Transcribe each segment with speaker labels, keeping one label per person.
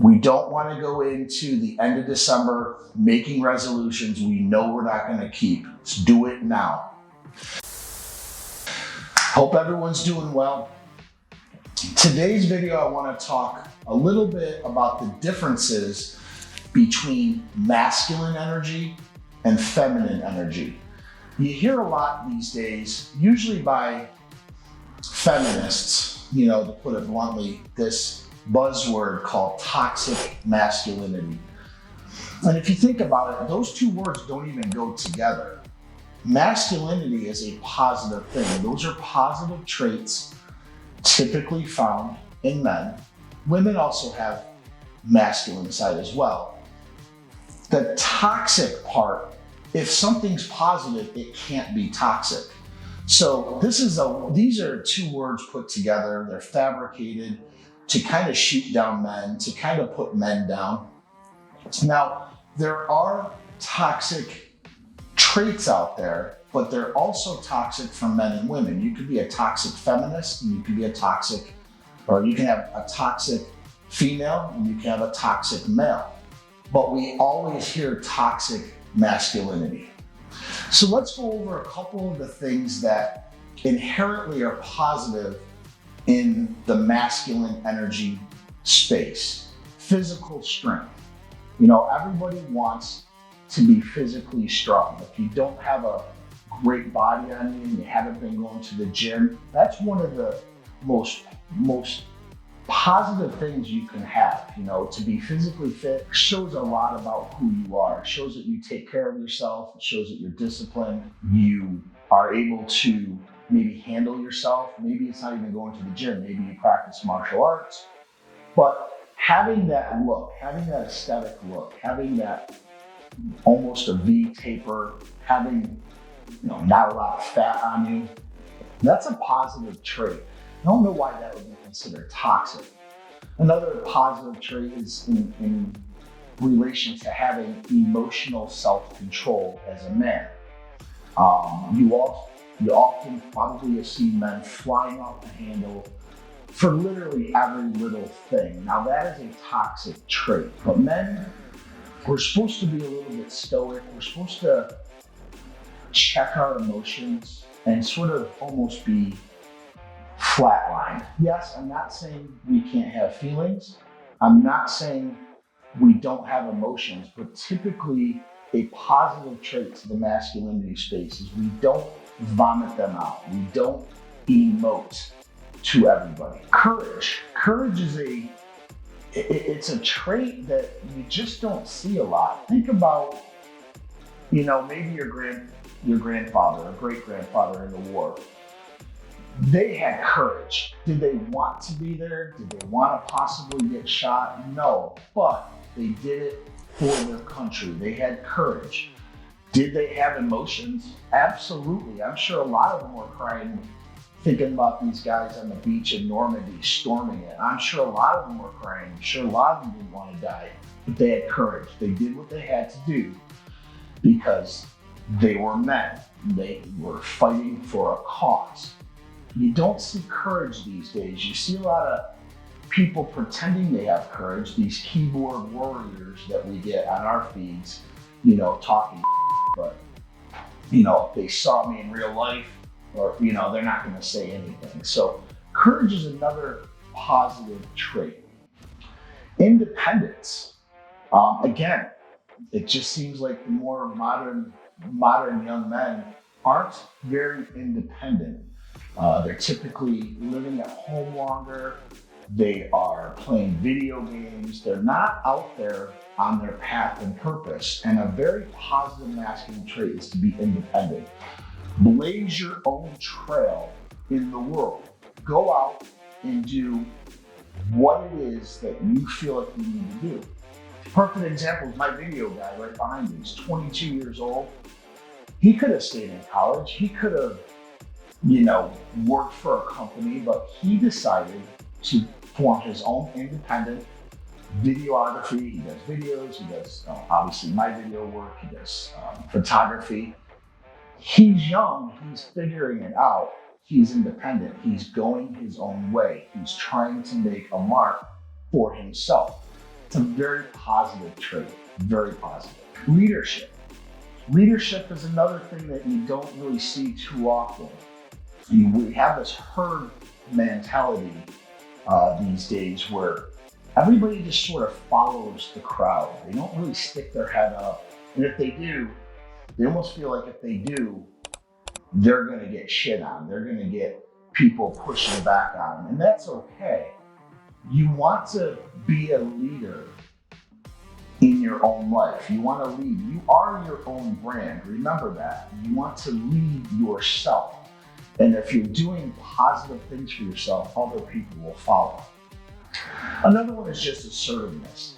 Speaker 1: We don't want to go into the end of December making resolutions we know we're not going to keep. Let's do it now. Hope everyone's doing well. Today's video, I want to talk a little bit about the differences between masculine energy and feminine energy. You hear a lot these days, usually by feminists, to put it bluntly, this buzzword called toxic masculinity. And if you think about it, those two words don't even go together. Masculinity is a positive thing. Those are positive traits typically found in men. Women also have masculine side as well. The toxic part, if something's positive, it can't be toxic. So these are two words put together. They're fabricated to kind of shoot down men, to kind of put men down. Now, there are toxic traits out there, but they're also toxic for men and women. You could be a toxic feminist, and you can have a toxic female, and you can have a toxic male. But we always hear toxic masculinity. So let's go over a couple of the things that inherently are positive in the masculine energy space. Physical strength. Everybody wants to be physically strong. If you don't have a great body on you and you haven't been going to the gym, that's one of the most positive things you can have. To be physically fit shows a lot about who you are. It shows that you take care of yourself. It shows that you're disciplined. You are able to maybe handle yourself. Maybe it's not even going to the gym. Maybe you practice martial arts. But having that look, having that aesthetic look, having that almost a V taper, having not a lot of fat on you, that's a positive trait. I don't know why that would be considered toxic. Another positive trait is in relation to having emotional self-control as a man. You often probably have seen men flying off the handle for literally every little thing. Now that is a toxic trait, but men, we're supposed to be a little bit stoic. We're supposed to check our emotions and sort of almost be flatlined. Yes, I'm not saying we can't have feelings. I'm not saying we don't have emotions, but typically a positive trait to the masculinity space is we don't vomit them out. We don't emote to everybody. Courage. Courage is it's a trait that you just don't see a lot. Think about, maybe your grandfather or great-grandfather in the war. They had courage. Did they want to be there? Did they want to possibly get shot? No, but they did it for their country. They had courage. Did they have emotions? Absolutely. I'm sure a lot of them were crying, thinking about these guys on the beach in Normandy storming it. I'm sure a lot of them were crying. I'm sure a lot of them didn't want to die, but they had courage. They did what they had to do because they were men. They were fighting for a cause. You don't see courage these days. You see a lot of people pretending they have courage, these keyboard warriors that we get on our feeds, talking, but, if they saw me in real life, or, they're not going to say anything. So courage is another positive trait. Independence. Again, it just seems like the more modern young men aren't very independent. They're typically living at home longer. They are playing video games. They're not out there on their path and purpose. And a very positive masculine trait is to be independent. Blaze your own trail in the world. Go out and do what it is that you feel like you need to do. Perfect example is my video guy right behind me. He's 22 years old. He could have stayed in college. He could have, worked for a company, but he decided to form his own independent videography. He does videos. He does, obviously, my video work. He does photography. He's young. He's figuring it out. He's independent. He's going his own way. He's trying to make a mark for himself. It's a very positive trait, very positive. Leadership. Leadership is another thing that you don't really see too often. We have this herd mentality these days where everybody just sort of follows the crowd. They don't really stick their head up. And if they do, they almost feel like if they do, they're going to get shit on. They're going to get people pushing back on them. And that's okay. You want to be a leader in your own life. You want to lead. You are your own brand. Remember that. You want to lead yourself. And if you're doing positive things for yourself, other people will follow. Another one is just assertiveness.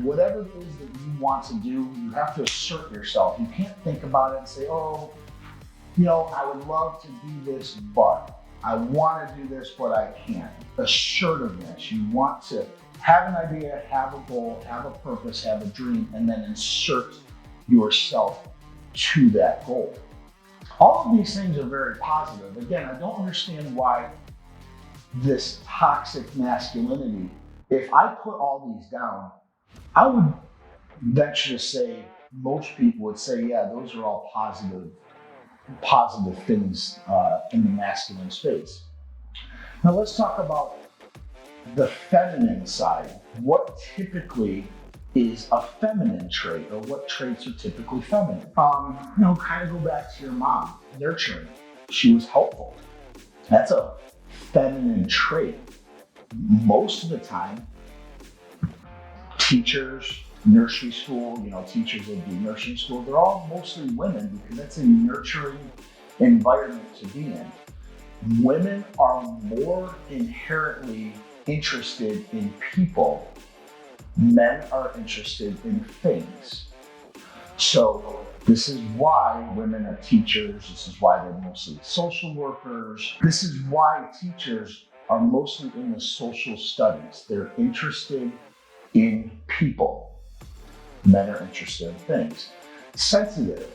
Speaker 1: Whatever it is that you want to do, you have to assert yourself. You can't think about it and say, oh, I would love to do this, but I want to do this, but I can't. Assertiveness. You want to have an idea, have a goal, have a purpose, have a dream, and then insert yourself to that goal. All of these things are very positive. Again, I don't understand why this toxic masculinity, if I put all these down, I would venture to say most people would say, yeah, those are all positive things in the masculine space. Now let's talk about the feminine side. What typically is a feminine trait, or what traits are typically feminine? Kind of go back to your mom, nurturing. She was helpful. That's a feminine trait. Most of the time, teachers, nursery school, teachers that do nursery school, they're all mostly women because that's a nurturing environment to be in. Women are more inherently interested in people. Men are interested in things. So this is why women are teachers. This is why they're mostly social workers. This is why teachers are mostly in the social studies. They're interested in people. Men are interested in things. Sensitive.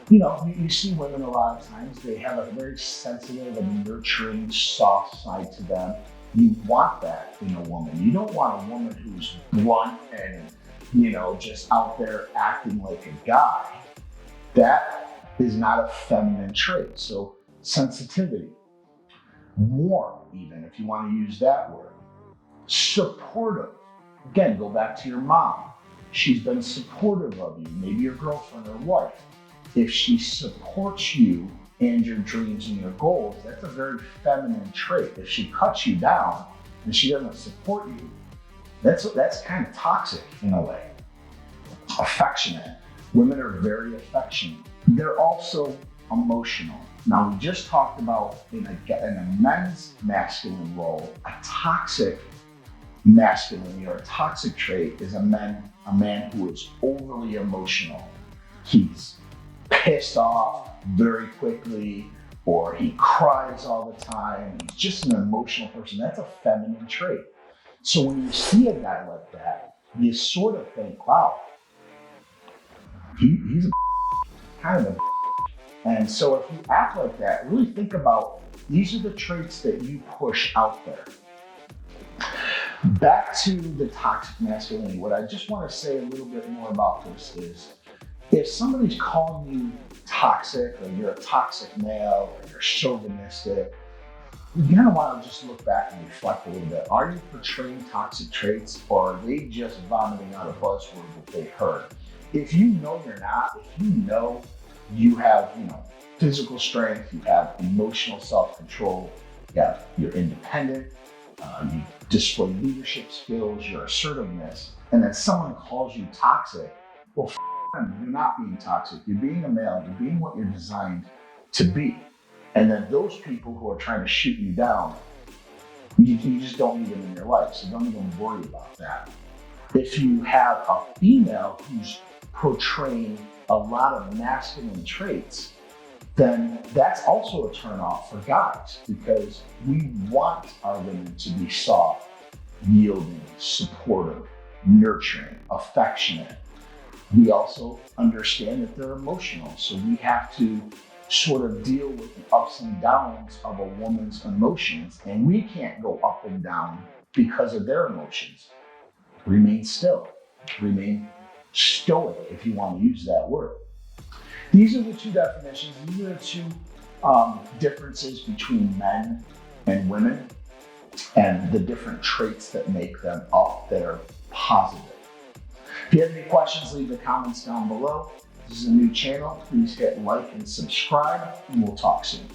Speaker 1: You see women a lot of times, they have a very sensitive and nurturing, soft side to them. You want that in a woman. You don't want a woman who's blunt and, just out there acting like a guy. That is not a feminine trait. So sensitivity. Warm, even, if you want to use that word. Supportive. Again, go back to your mom. She's been supportive of you, maybe your girlfriend or wife. If she supports you and your dreams and your goals, that's a very feminine trait. If she cuts you down and she doesn't support you, that's kind of toxic in a way. Affectionate. Women are very affectionate. They're also emotional. Now, we just talked about in a men's masculine role, a toxic masculinity or a toxic trait is a man who is overly emotional. He's pissed off very quickly, or he cries all the time. He's just an emotional person. That's a feminine trait. So when you see a guy like that, you sort of think, wow, he's a kind of a. And so if you act like that, really think about, these are the traits that you push out there. Back to the toxic masculinity, what I just want to say a little bit more about this is, if somebody's calling you toxic, or you're a toxic male, or you're chauvinistic, you kind of want to just look back and reflect a little bit. Are you portraying toxic traits, or are they just vomiting out a buzzword that they heard? If you know you're not, if you know you have, physical strength, you have emotional self-control, you're independent, you display leadership skills, your assertiveness, and then someone calls you toxic, well, you're not being toxic. You're being a male. You're being what you're designed to be. And then those people who are trying to shoot you down, you just don't need them in your life. So don't even worry about that. If you have a female who's portraying a lot of masculine traits, then that's also a turnoff for guys, because we want our women to be soft, yielding, supportive, nurturing, affectionate. We also understand that they're emotional, so we have to sort of deal with the ups and downs of a woman's emotions, and we can't go up and down because of their emotions. remain still, remain stoic, if you want to use that word. These are the two definitions. These are the two differences between men and women and the different traits that make them up that are positive. If you have any questions, leave the comments down below. This is a new channel. Please hit like and subscribe, and we'll talk soon.